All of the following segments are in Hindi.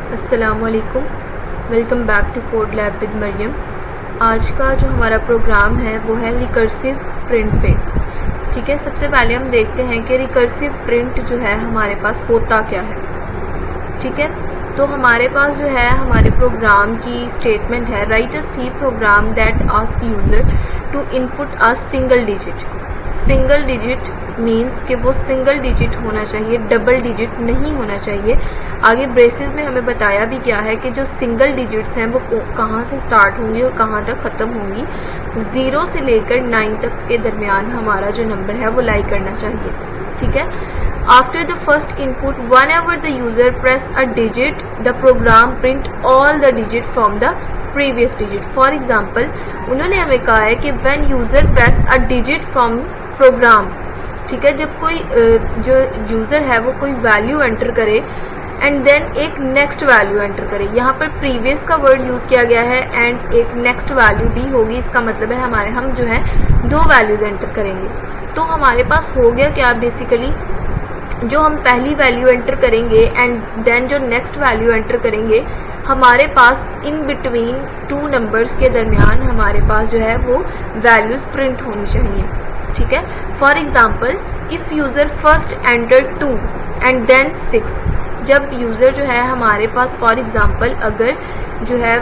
अस्सलामुअलैकुम, welcome back to code lab with Mariam. आज का जो हमारा प्रोग्राम है वो है रिकर्सिव प्रिंट पे। ठीक है, सबसे पहले हम देखते हैं कि रिकर्सिव प्रिंट जो है हमारे पास होता क्या है। ठीक है, तो हमारे पास जो है हमारे प्रोग्राम की स्टेटमेंट है, write a C program that ask user to input a single digit. Single digit means कि वो सिंगल डिजिट होना चाहिए, डबल डिजिट नहीं होना चाहिए। आगे ब्रेसेस में हमें बताया भी क्या है कि जो सिंगल डिजिट्स हैं वो कहाँ से स्टार्ट होंगी और कहाँ तक ख़त्म होंगी। 0 से लेकर 9 तक के दरमियान हमारा जो नंबर है वो लाई करना चाहिए। ठीक है, after the first input whenever the user press a digit the program print all the digit from the previous digit. For example उन्होंने हमें कहा है कि when user press a digit from program. ठीक है, जब कोई जो यूज़र है वो कोई वैल्यू एंटर करे एंड देन एक नेक्स्ट वैल्यू एंटर करे। यहाँ पर प्रीवियस का वर्ड यूज़ किया गया है एंड एक नेक्स्ट वैल्यू भी होगी। इसका मतलब है हम जो है 2 वैल्यूज एंटर करेंगे। तो हमारे पास हो गया क्या, बेसिकली जो हम पहली वैल्यू एंटर करेंगे एंड देन जो नेक्स्ट वैल्यू एंटर करेंगे, हमारे पास इन बिटवीन 2 नंबर्स के दरमियान हमारे पास जो है वो वैल्यूज प्रिंट होनी चाहिए। ठीक है, for example if user first enter 2 and then 6। जब यूज़र जो है हमारे पास फॉर एग्जाम्पल अगर जो है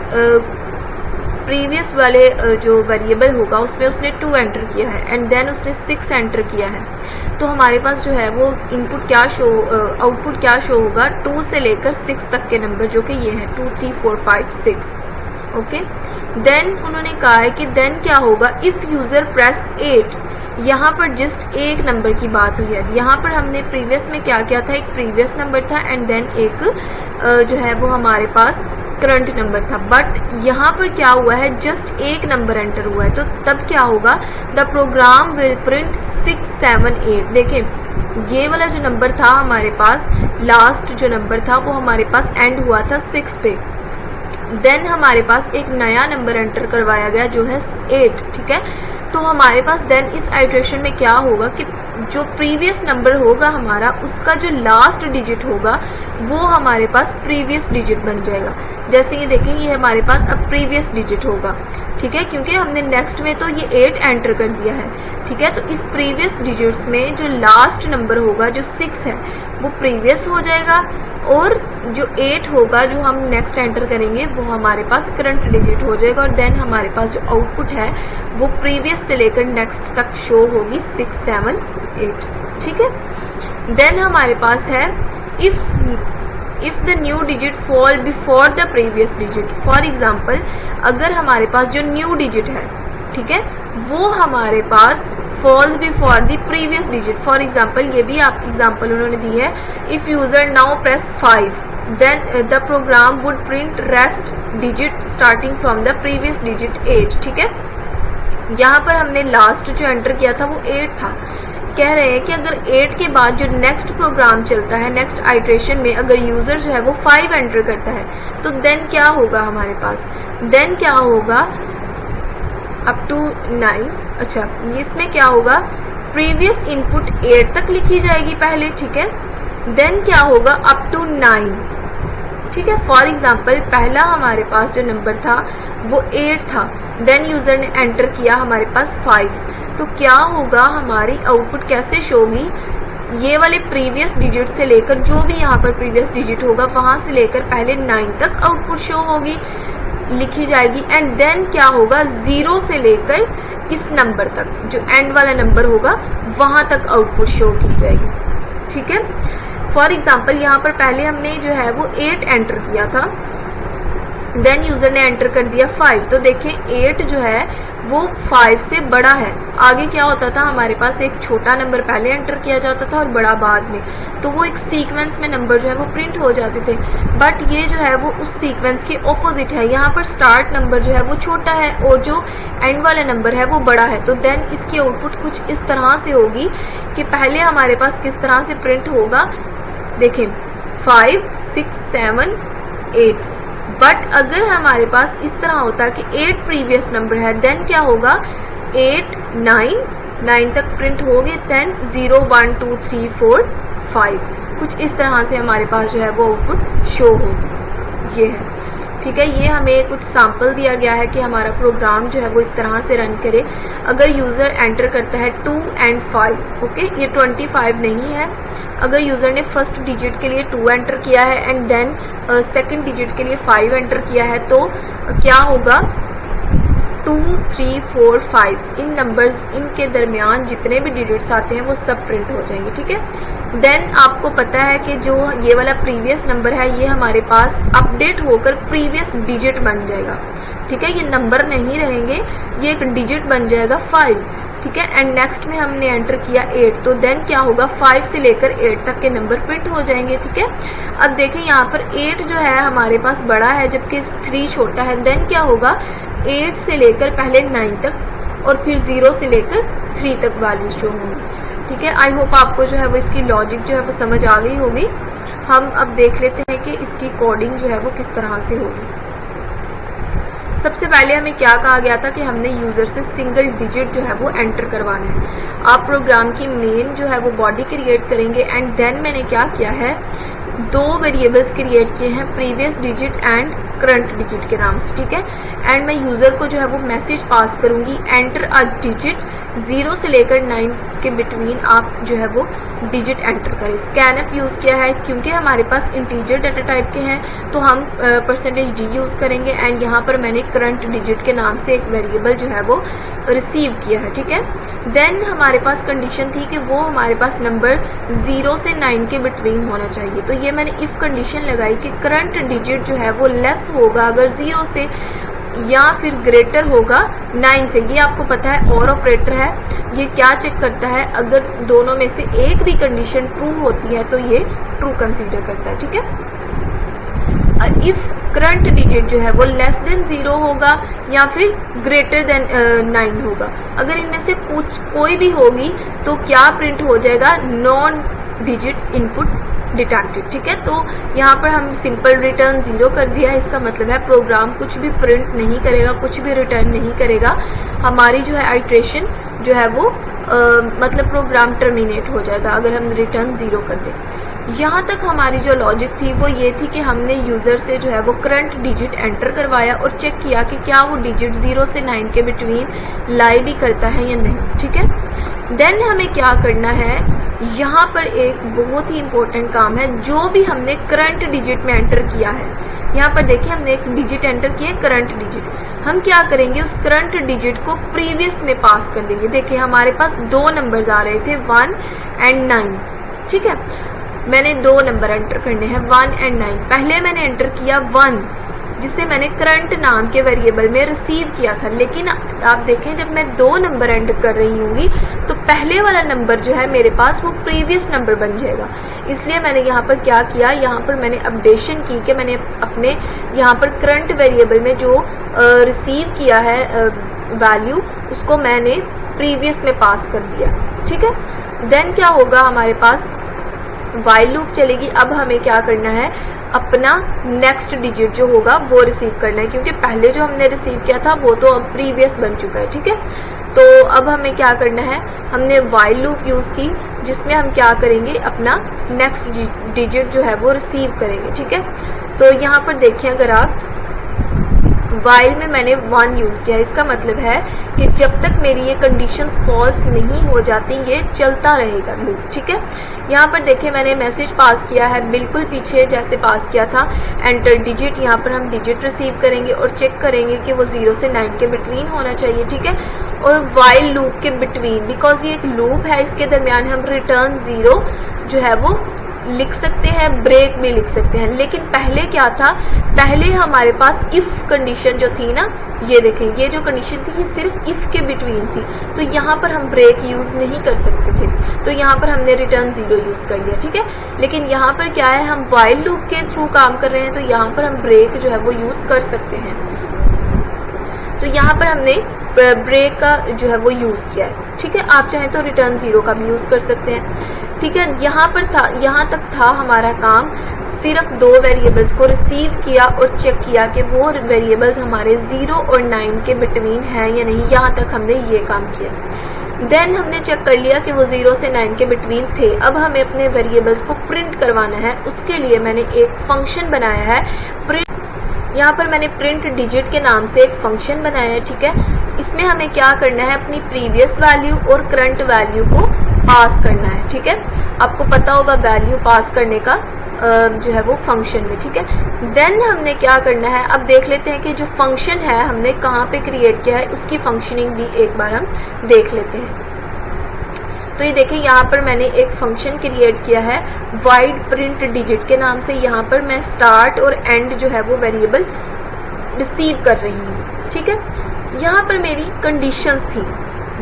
प्रीवियस वाले जो वेरिएबल होगा उसमें उसने 2 एंटर किया है एंड देन उसने 6 एंटर किया है, तो हमारे पास जो है वो इनपुट क्या आउटपुट क्या शो होगा, 2 से लेकर 6 तक के नंबर जो कि ये हैं 2 3 4 5 6। ओके, देन उन्होंने कहा है कि देन क्या होगा, इफ़ यूज़र प्रेस 8। यहाँ पर जस्ट एक नंबर की बात हुई है। यहाँ पर हमने प्रीवियस में क्या किया था, एक प्रीवियस नंबर था एंड देन एक जो है वो हमारे पास करंट नंबर था। बट यहाँ पर क्या हुआ है, जस्ट एक नंबर एंटर हुआ है, तो तब क्या होगा, द प्रोग्राम विल प्रिंट 6 7 8। देखें ये वाला जो नंबर था हमारे पास, लास्ट जो नंबर था वो हमारे पास एंड हुआ था 6 पे। देन हमारे पास एक नया नंबर एंटर करवाया गया जो है 8। ठीक है, तो हमारे पास देन इस आइट्रेशन में क्या होगा कि जो प्रीवियस नंबर होगा हमारा, उसका जो लास्ट डिजिट होगा वो हमारे पास प्रीवियस डिजिट बन जाएगा। जैसे ये देखें, ये हमारे पास अब प्रीवियस डिजिट होगा। ठीक है, क्योंकि हमने नेक्स्ट में तो ये 8 एंटर कर दिया है। ठीक है, तो इस प्रीवियस डिजिट्स में जो लास्ट नंबर होगा जो 6 है वो प्रीवियस हो जाएगा और जो 8 होगा जो हम नेक्स्ट एंटर करेंगे वो हमारे पास करंट डिजिट हो जाएगा और देन हमारे पास जो आउटपुट है वो प्रीवियस से लेकर नेक्स्ट तक शो होगी 6 7 8। ठीक है, देन हमारे पास है if the new digit fall before the previous digit. For example अगर हमारे पास जो न्यू डिजिट है, ठीक है, वो हमारे पास falls before the previous digit. For example ये भी आप एग्जाम्पल उन्होंने दी है, if user now press 5 then the program would print rest digit starting from the previous digit 8। ठीक है, यहाँ पर हमने लास्ट जो एंटर किया था वो 8 था। कह रहे हैं कि अगर 8 के बाद जो नेक्स्ट प्रोग्राम चलता है, नेक्स्ट आइट्रेशन में अगर यूजर जो है वो 5 एंटर करता है तो देन क्या होगा हमारे पास, देन क्या होगा अप टू 9। अच्छा, इसमें क्या होगा, प्रीवियस इनपुट 8 तक लिखी जाएगी पहले। ठीक है, देन क्या होगा अप टू 9। ठीक है, फॉर एग्जाम्पल पहला हमारे पास जो नंबर था वो 8 था, देन यूजर ने एंटर किया हमारे पास 5, तो क्या होगा, हमारी आउटपुट कैसे शो होगी, ये वाले प्रीवियस डिजिट से लेकर जो भी यहाँ पर प्रीवियस डिजिट होगा वहां से लेकर पहले 9 तक आउटपुट शो होगी, लिखी जाएगी एंड देन क्या होगा, 0 से लेकर इस नंबर तक जो एंड वाला नंबर होगा वहां तक आउटपुट शो की जाएगी। ठीक है, फॉर एग्जाम्पल यहाँ पर पहले हमने जो है वो 8 एंटर किया था, देन यूजर ने एंटर कर दिया 5, तो देखें 8 जो है वो 5 से बड़ा है। आगे क्या होता था, हमारे पास एक छोटा नंबर पहले एंटर किया जाता था और बड़ा बाद में, तो वो एक सीक्वेंस में नंबर जो है वो प्रिंट हो जाते थे। बट ये जो है वो उस सीक्वेंस के ऑपोजिट है, यहाँ पर स्टार्ट नंबर जो है वो छोटा है और जो एंड वाला नंबर है वो बड़ा है। तो देन इसकी आउटपुट कुछ इस तरह से होगी कि पहले हमारे पास किस तरह से प्रिंट होगा, देखें 5 6 7 8। बट अगर हमारे पास इस तरह होता कि 8 प्रीवियस नंबर है, देन क्या होगा, 8 9 तक प्रिंट होंगे, देन 0 1 2 3 4 5, कुछ इस तरह से हमारे पास जो है वो आउटपुट शो होगी। ये है। ठीक है, ये हमें कुछ सैम्पल दिया गया है कि हमारा प्रोग्राम जो है वो इस तरह से रन करे। अगर यूज़र एंटर करता है 2 and 5, ओके, ये 25 नहीं है। अगर यूज़र ने फर्स्ट डिजिट के लिए 2 एंटर किया है एंड देन सेकंड डिजिट के लिए 5 एंटर किया है, तो क्या होगा, 2, 3, 4, 5 इन नंबर्स, इनके दरमियान जितने भी डिजिट्स आते हैं वो सब प्रिंट हो जाएंगे। ठीक है, देन आपको पता है कि जो ये वाला प्रीवियस नंबर है ये हमारे पास अपडेट होकर प्रीवियस डिजिट बन जाएगा। ठीक है, ये नंबर नहीं रहेंगे, ये एक डिजिट बन जाएगा 5। ठीक है, एंड नेक्स्ट में हमने एंटर किया 8, तो देन क्या होगा, 5 से लेकर 8 तक के नंबर प्रिंट हो जाएंगे। ठीक है, अब देखें यहाँ पर 8 जो है हमारे पास बड़ा है जबकि 3 छोटा है। देन क्या होगा, 8 से लेकर पहले 9 तक और फिर 0 से लेकर 3 तक वैल्यू शो होंगी। ठीक है, आई होप आपको जो है वो इसकी लॉजिक जो है वो समझ आ गई होगी। हम अब देख लेते हैं कि इसकी कोडिंग जो है वो किस तरह से होगी। सबसे पहले हमें क्या कहा गया था कि हमने यूज़र से सिंगल डिजिट जो है वो एंटर करवाना है। आप प्रोग्राम की मेन जो है वो बॉडी क्रिएट करेंगे एंड देन मैंने क्या किया है, 2 वेरिएबल्स क्रिएट किए हैं, previous digit and current digit के नाम से। ठीक है, एंड मैं यूज़र को जो है वो मैसेज पास करूंगी, एंटर अ डिजिट, 0 से लेकर 9 के बिटवीन आप जो है वो डिजिट एंटर करें। स्कैनफ यूज़ किया है क्योंकि हमारे पास इंटीजर डाटा टाइप के हैं तो हम %d यूज़ करेंगे एंड यहाँ पर मैंने करंट डिजिट के नाम से एक वेरिएबल जो है वो रिसीव किया है। ठीक है, देन हमारे पास कंडीशन थी कि वो हमारे पास नंबर 0 से 9 के बिटवीन होना चाहिए। तो ये मैंने इफ़ कंडीशन लगाई कि करंट डिजिट जो है वो लेस होगा अगर 0 से या फिर ग्रेटर होगा 9 से। ये आपको पता है और ऑपरेटर है, ये क्या चेक करता है, अगर दोनों में से एक भी कंडीशन ट्रू होती है तो ये ट्रू कंसीडर करता है। ठीक है, इफ करंट डिजिट जो है वो लेस देन 0 होगा या फिर ग्रेटर देन 9 होगा, अगर इनमें से कोई भी होगी तो क्या प्रिंट हो जाएगा, नॉन डिजिट इनपुट डिटेक्टेड। ठीक है, तो यहाँ पर हम सिंपल रिटर्न 0 कर दिया है। इसका मतलब है प्रोग्राम कुछ भी प्रिंट नहीं करेगा, कुछ भी रिटर्न नहीं करेगा। हमारी जो है आइट्रेशन जो है वो मतलब प्रोग्राम टर्मिनेट हो जाएगा अगर हम रिटर्न 0 कर दें। यहाँ तक हमारी जो लॉजिक थी वो ये थी कि हमने यूज़र से जो है वो करंट डिजिट एंटर करवाया और चेक किया कि क्या वो डिजिट 0 से 9 के बिटवीन लाई भी करता है या नहीं। ठीक है, देन हमें क्या करना है, यहाँ पर एक बहुत ही इंपॉर्टेंट काम है, जो भी हमने करंट डिजिट में एंटर किया है, यहाँ पर देखिए हमने एक डिजिट एंटर किया है करंट डिजिट, हम क्या करेंगे उस करंट डिजिट को प्रीवियस में पास कर देंगे। देखिए हमारे पास 2 नंबर्स आ रहे थे 1 and 9। ठीक है, मैंने 2 नंबर एंटर करने हैं 1 and 9। पहले मैंने एंटर किया 1 जिसे मैंने करंट नाम के वेरिएबल में रिसीव किया था, लेकिन आप देखें जब मैं 2 नंबर एंटर कर रही हूँगी तो पहले वाला नंबर जो है मेरे पास वो प्रीवियस नंबर बन जाएगा। इसलिए मैंने यहाँ पर क्या किया, यहाँ पर मैंने अपडेशन की कि मैंने अपने यहाँ पर करंट वेरिएबल में जो रिसीव किया है वैल्यू उसको मैंने प्रीवियस में पास कर दिया। ठीक है, देन क्या होगा, हमारे पास वाइल लूप चलेगी। अब हमें क्या करना है, अपना नेक्स्ट डिजिट जो होगा वो रिसीव करना है, क्योंकि पहले जो हमने रिसीव किया था वो तो अब प्रीवियस बन चुका है। ठीक है, तो अब हमें क्या करना है, हमने वाइल लूप यूज़ की जिसमें हम क्या करेंगे, अपना नेक्स्ट डिजिट जो है वो रिसीव करेंगे। ठीक है, तो यहाँ पर देखिए अगर आप वाइल में मैंने 1 यूज़ किया, इसका मतलब है कि जब तक मेरी ये कंडीशंस फॉल्स नहीं हो जाती ये चलता रहेगा लूप। ठीक है, यहाँ पर देखिए मैंने मैसेज पास किया है बिल्कुल पीछे जैसे पास किया था, एंटर डिजिट। यहाँ पर हम डिजिट रिसीव करेंगे और चेक करेंगे कि वो 0 से 9 के बिटवीन होना चाहिए। ठीक है, और वाइल लूप के बिटवीन, बिकॉज ये एक लूप है, इसके दरमियान हम रिटर्न 0 जो है वो लिख सकते हैं, ब्रेक भी लिख सकते हैं। लेकिन पहले क्या था, पहले हमारे पास इफ़ कंडीशन जो थी ना, ये देखें ये जो कंडीशन थी ये सिर्फ इफ़ के बिटवीन थी, तो यहाँ पर हम ब्रेक यूज़ नहीं कर सकते थे, तो यहाँ पर हमने रिटर्न 0 यूज़ कर लिया। ठीक है, लेकिन यहाँ पर क्या है, हम वाइल लूप के थ्रू काम कर रहे हैं, तो यहाँ पर हम ब्रेक जो है वो यूज़ कर सकते हैं। तो यहाँ पर हमने ब्रेक का जो है वो यूज़ किया है। ठीक है, आप चाहें तो रिटर्न 0 का भी यूज़ कर सकते हैं। ठीक है, यहाँ तक था हमारा काम, सिर्फ 2 वेरिएबल्स को रिसीव किया और चेक किया कि वो वेरिएबल्स हमारे 0 और 9 के बिटवीन हैं या नहीं, यहाँ तक हमने ये काम किया। देन हमने चेक कर लिया कि वो 0 से 9 के बिटवीन थे। अब हमें अपने वेरिएबल्स को प्रिंट करवाना है, उसके लिए मैंने एक फंक्शन बनाया है प्रिंट यहाँ पर मैंने प्रिंट डिजिट के नाम से एक फंक्शन बनाया है, ठीक है। इसमें हमें क्या करना है, अपनी प्रीवियस वैल्यू और करंट वैल्यू को पास करना है, ठीक है। आपको पता होगा वैल्यू पास करने का जो है वो फंक्शन में, ठीक है। देन हमने क्या करना है, अब देख लेते हैं कि जो फंक्शन है हमने कहाँ पे क्रिएट किया है, उसकी फंक्शनिंग भी एक बार हम देख लेते हैं। तो ये देखिए यहाँ पर मैंने एक फंक्शन क्रिएट किया है वाइड प्रिंट डिजिट के नाम से। यहाँ पर मैं स्टार्ट और एंड जो है वो वेरिएबल रिसीव कर रही हूँ, ठीक है। यहाँ पर मेरी कंडीशंस थी,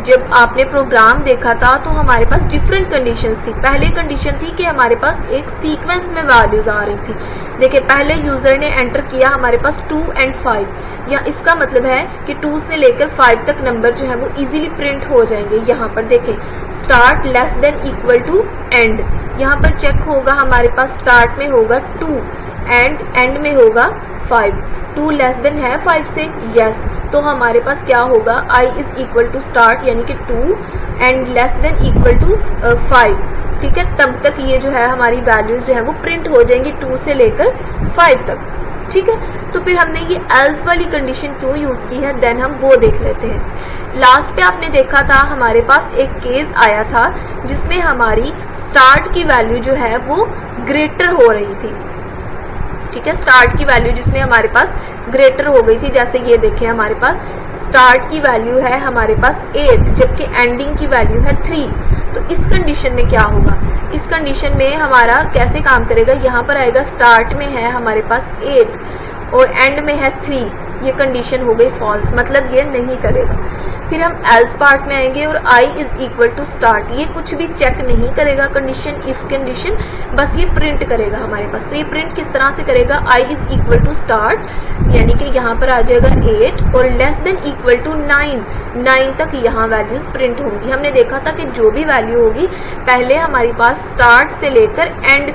जब आपने प्रोग्राम देखा था तो हमारे पास डिफरेंट कंडीशंस थी। पहले कंडीशन थी कि हमारे पास एक सीक्वेंस में वैल्यूज आ रही थी। देखिए पहले यूजर ने एंटर किया हमारे पास 2 और 5, या इसका मतलब है कि 2 से लेकर 5 तक नंबर जो है वो इजीली प्रिंट हो जाएंगे। यहाँ पर देखें start less than equal to end, यहाँ पर चेक होगा हमारे पास स्टार्ट में होगा 2 एंड एंड में होगा 5। 2 लेस देन है 5 से, यस, तो हमारे पास क्या होगा I is equal to start यानी कि 2 and less than equal to 5, ठीक है। तब तक ये जो है हमारी वैल्यूज जो है वो प्रिंट हो जाएंगी 2 से लेकर 5 तक, ठीक है। तो फिर हमने ये एल्स वाली कंडीशन क्यों यूज की है, देन हम वो देख लेते हैं। लास्ट पे आपने देखा था हमारे पास एक केस आया था जिसमें हमारी स्टार्ट की वैल्यू जो है वो ग्रेटर हो रही थी, ठीक है। स्टार्ट की वैल्यू जिसमें हमारे पास ग्रेटर हो गई थी, जैसे ये देखें हमारे पास स्टार्ट की वैल्यू है हमारे पास 8 जबकि एंडिंग की वैल्यू है 3। तो इस कंडीशन में क्या होगा, इस कंडीशन में हमारा कैसे काम करेगा, यहाँ पर आएगा स्टार्ट में है हमारे पास 8 और एंड में है 3, ये कंडीशन हो गई फॉल्स, मतलब ये नहीं चलेगा। फिर हम एल्स पार्ट में आएंगे और I is equal to start, ये कुछ भी चेक नहीं करेगा कंडीशन, इफ कंडीशन, बस ये प्रिंट करेगा हमारे पास। तो ये प्रिंट किस तरह से करेगा, I is equal to start यानी कि यहाँ पर आ जाएगा 8 और लेस देन इक्वल टू 9 तक यहाँ वैल्यूज प्रिंट होंगी। हमने देखा था कि जो भी वैल्यू होगी पहले हमारी पास स्टार्ट से लेकर एंड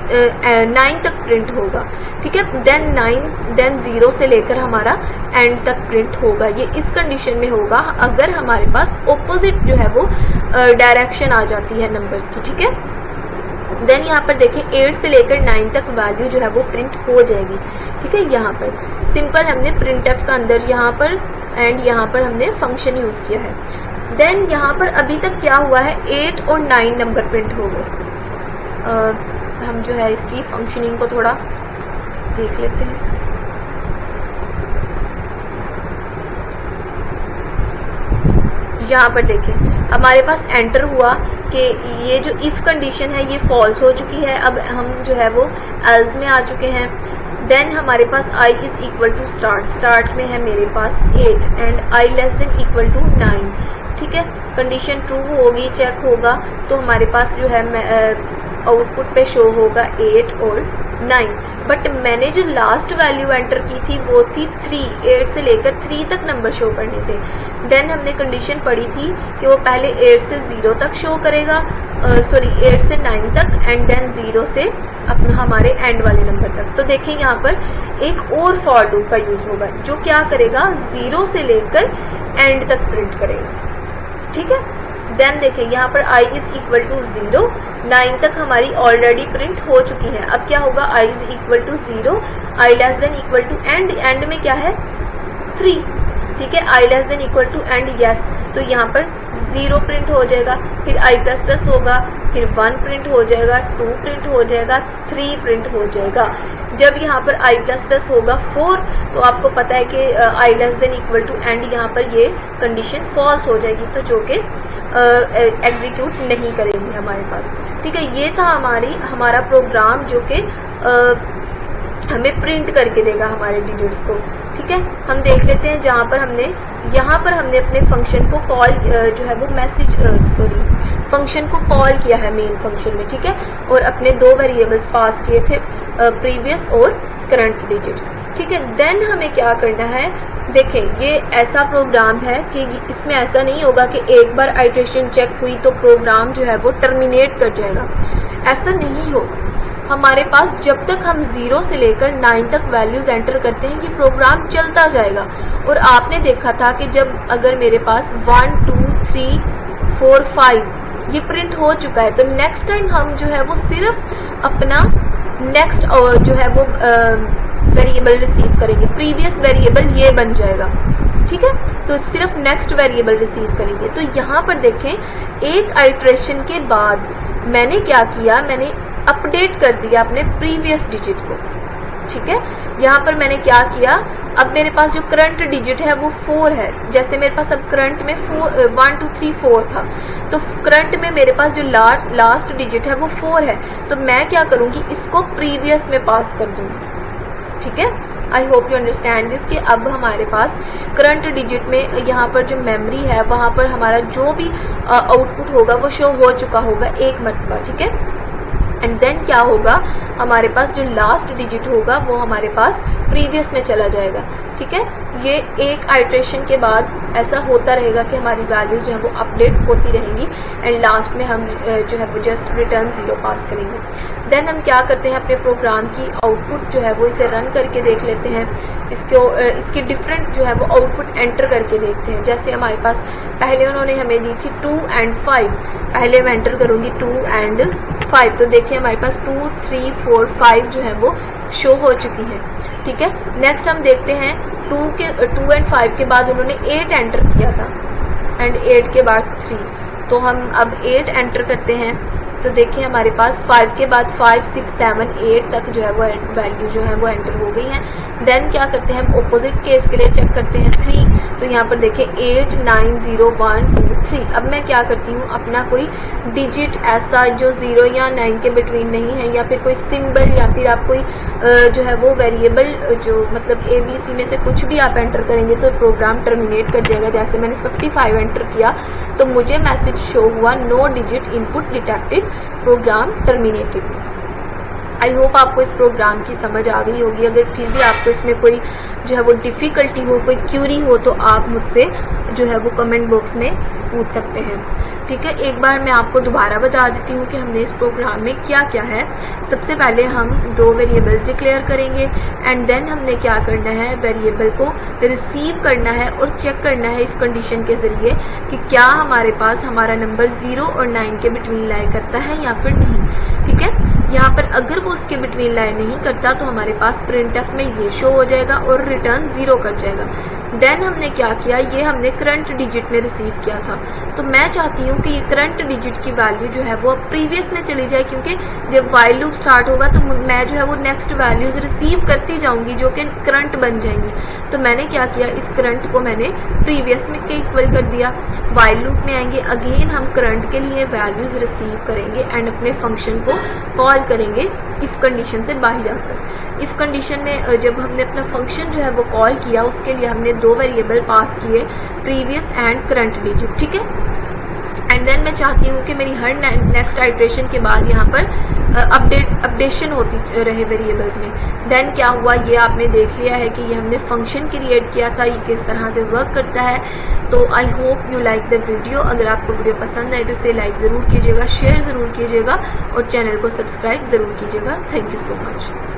9 तक प्रिंट होगा, ठीक है। देन 0 से लेकर हमारा एंड तक प्रिंट होगा। ये इस कंडीशन में होगा अगर हमारे पास ऑपोजिट जो है वो डायरेक्शन आ जाती है नंबर्स की, ठीक है। देन यहाँ पर देखें 8 से लेकर 9 तक वैल्यू जो है वो प्रिंट हो जाएगी, ठीक है। यहाँ पर सिंपल हमने प्रिंटफ का अंदर यहाँ पर एंड यहाँ पर हमने फंक्शन यूज किया है। देन यहाँ पर अभी तक क्या हुआ है, 8 और 9 नंबर प्रिंट हो गए। हम जो है इसकी फंक्शनिंग को थोड़ा देख लेते हैं। यहाँ पर देखें हमारे पास एंटर हुआ कि ये जो इफ कंडीशन है ये फॉल्स हो चुकी है, अब हम जो है वो एल्स में आ चुके हैं। देन हमारे पास I is equal to start में है मेरे पास 8 and I less than equal to 9, ठीक है। कंडीशन ट्रू होगी, चेक होगा तो हमारे पास जो है आउटपुट पे शो होगा 8 और 9। बट मैंने जो लास्ट वैल्यू एंटर की थी वो थी 3, 8 से लेकर 3 तक नंबर शो करने थे। देन हमने कंडीशन पढ़ी थी कि वो पहले 8 से 0 तक शो करेगा, 8 से 9 तक एंड देन 0 से अपना हमारे एंड वाले नंबर तक। तो देखें यहाँ पर एक और फॉर लूप का यूज होगा जो क्या करेगा 0 से लेकर एंड तक प्रिंट करेगा, ठीक है। देन देखिए यहाँ पर I इज इक्वल टू 0, 9 तक हमारी ऑलरेडी प्रिंट हो चुकी है। अब क्या होगा, I is equal to 0, I less than equal to end में क्या है 3, ठीक है। I less than equal to end, yes, तो यहाँ पर 0 प्रिंट हो जाएगा, फिर I++ होगा, फिर 1 प्रिंट हो जाएगा, 2 प्रिंट हो जाएगा, 3 प्रिंट हो जाएगा। जब यहाँ पर I++ होगा 4 तो आपको पता है कि I less than equal to end, यहाँ पर ये कंडीशन फॉल्स हो जाएगी, तो जो कि एग्जीक्यूट नहीं करेंगे हमारे पास, ठीक है। ये था हमारा प्रोग्राम जो कि हमें प्रिंट करके देगा हमारे डिजिट्स को, ठीक है। हम देख लेते हैं जहाँ पर हमने अपने फंक्शन को कॉल जो है वो फंक्शन को कॉल किया है मेन फंक्शन में, ठीक है, और अपने 2 वेरिएबल्स पास किए थे, प्रीवियस और करंट डिजिट, ठीक है। देन हमें क्या करना है, देखें ये ऐसा प्रोग्राम है कि इसमें ऐसा नहीं होगा कि एक बार आइटरेशन चेक हुई तो प्रोग्राम जो है वो टर्मिनेट कर जाएगा, ऐसा नहीं हो। हमारे पास जब तक हम 0 से लेकर 9 तक वैल्यूज एंटर करते हैं ये प्रोग्राम चलता जाएगा। और आपने देखा था कि जब अगर मेरे पास 1 2 3 4 5 ये प्रिंट हो चुका है तो नेक्स्ट टाइम हम जो है वो सिर्फ अपना नेक्स्ट जो है वो वेरिएबल रिसीव करेंगे, प्रीवियस वेरिएबल ये बन जाएगा, ठीक है। तो सिर्फ नेक्स्ट वेरिएबल रिसीव करेंगे। तो यहाँ पर देखें, एक आइट्रेशन के बाद मैंने क्या किया, मैंने अपडेट कर दिया अपने प्रीवियस डिजिट को, ठीक है। यहाँ पर मैंने क्या किया, अब मेरे पास जो करंट डिजिट है वो 4 है। जैसे मेरे पास अब करंट में 1 2 3 4 था, तो करंट में मेरे पास जो लास्ट डिजिट है वो 4 है। तो मैं क्या करूँगी, इसको प्रीवियस में पास कर दूँगी, ठीक है। I hope you understand this कि अब हमारे पास करंट डिजिट में यहाँ पर जो मेमोरी है वहाँ पर हमारा जो भी आउटपुट होगा वो शो हो चुका होगा एक मरतबा, ठीक है। एंड देन क्या होगा, हमारे पास जो लास्ट डिजिट होगा वो हमारे पास प्रीवियस में चला जाएगा, ठीक है। ये एक आइट्रेशन के बाद ऐसा होता रहेगा कि हमारी वैल्यूज जो है वो अपडेट होती रहेंगी एंड लास्ट में हम जो है वो जस्ट रिटर्न 0 पास करेंगे। देन हम क्या करते हैं, अपने प्रोग्राम की आउटपुट जो है वो इसे रन करके देख लेते हैं, इसके डिफरेंट जो है वो आउटपुट एंटर करके देखते हैं। जैसे हमारे पास पहले उन्होंने हमें दी थी 2 and 5, पहले मैं एंटर करूँगी 2 and 5, तो देखिए हमारे पास 2 3 4 5 जो है वो शो हो चुकी हैं, ठीक है। नेक्स्ट हम देखते हैं 2 and 5 के बाद उन्होंने 8 एंटर किया था एंड 8 के बाद 3, तो हम अब 8 एंटर करते हैं। तो देखिए हमारे पास 5 के बाद 5 6 7 8 तक जो है वो वैल्यू जो है वो एंटर हो गई हैं। देन क्या करते हैं, हम ऑपोजिट केस के लिए चेक करते हैं 3, तो यहाँ पर देखिए 8 9 0 1 2 3। अब मैं क्या करती हूँ, अपना कोई डिजिट ऐसा जो 0 या 9 के बिटवीन नहीं है, या फिर कोई सिंबल, या फिर आप कोई जो है वो वेरिएबल जो मतलब ABC में से कुछ भी आप एंटर करेंगे तो प्रोग्राम टर्मिनेट कर जाएगा। जैसे मैंने 55 एंटर किया तो मुझे मैसेज शो हुआ no digit input detected, program terminated. I hope आपको इस प्रोग्राम की समझ आ गई होगी। अगर फिर भी आपको इसमें कोई जो है वो डिफ़िकल्टी हो, कोई क्यूरी हो, तो आप मुझसे जो है वो कमेंट बॉक्स में पूछ सकते हैं, ठीक है। एक बार मैं आपको दोबारा बता देती हूँ कि हमने इस प्रोग्राम में क्या क्या है। सबसे पहले हम 2 वेरिएबल्स डिक्लेयर करेंगे एंड देन हमने क्या करना है, वेरिएबल को रिसीव करना है और चेक करना है इफ़ कंडीशन के ज़रिए कि क्या हमारे पास हमारा नंबर 0 और 9 के बिटवीन लाई करता है या फिर नहीं, ठीक है। यहाँ पर अगर वो उसके बिटवीन लाई नहीं करता तो हमारे पास printf में ये शो हो जाएगा और रिटर्न 0 कर जाएगा। देन हमने क्या किया, ये हमने करंट डिजिट में रिसीव किया था, तो मैं चाहती हूँ कि ये करंट डिजिट की वैल्यू जो है वो प्रीवियस में चली जाए, क्योंकि जब वाइल लूप स्टार्ट होगा तो मैं जो है वो नेक्स्ट वैल्यूज रिसीव करती जाऊँगी जो कि करंट बन जाएंगी। तो मैंने क्या किया, इस करंट को मैंने प्रीवियस में के इक्वल कर दिया। वाइल लूप में आएंगे, अगेन हम करंट के लिए वैल्यूज रिसीव करेंगे एंड अपने फंक्शन को कॉल करेंगे इफ़ कंडीशन से बाहर जाकर। इफ़ कंडीशन में जब हमने अपना फंक्शन जो है वो कॉल किया, उसके लिए हमने 2 वेरिएबल पास किए, प्रीवियस एंड करंट डिजिट, ठीक है। एंड देन मैं चाहती हूँ कि मेरी हर नेक्स्ट आइट्रेशन के बाद यहाँ पर अपडेशन होती रहे वेरिएबल्स में। देन क्या हुआ, ये आपने देख लिया है कि ये हमने फंक्शन क्रिएट किया था, ये किस तरह से वर्क करता है। तो I hope you like the video. अगर आपको वीडियो पसंद आए तो इसे लाइक ज़रूर कीजिएगा, शेयर ज़रूर कीजिएगा और चैनल को सब्सक्राइब ज़रूर कीजिएगा। Thank you so much.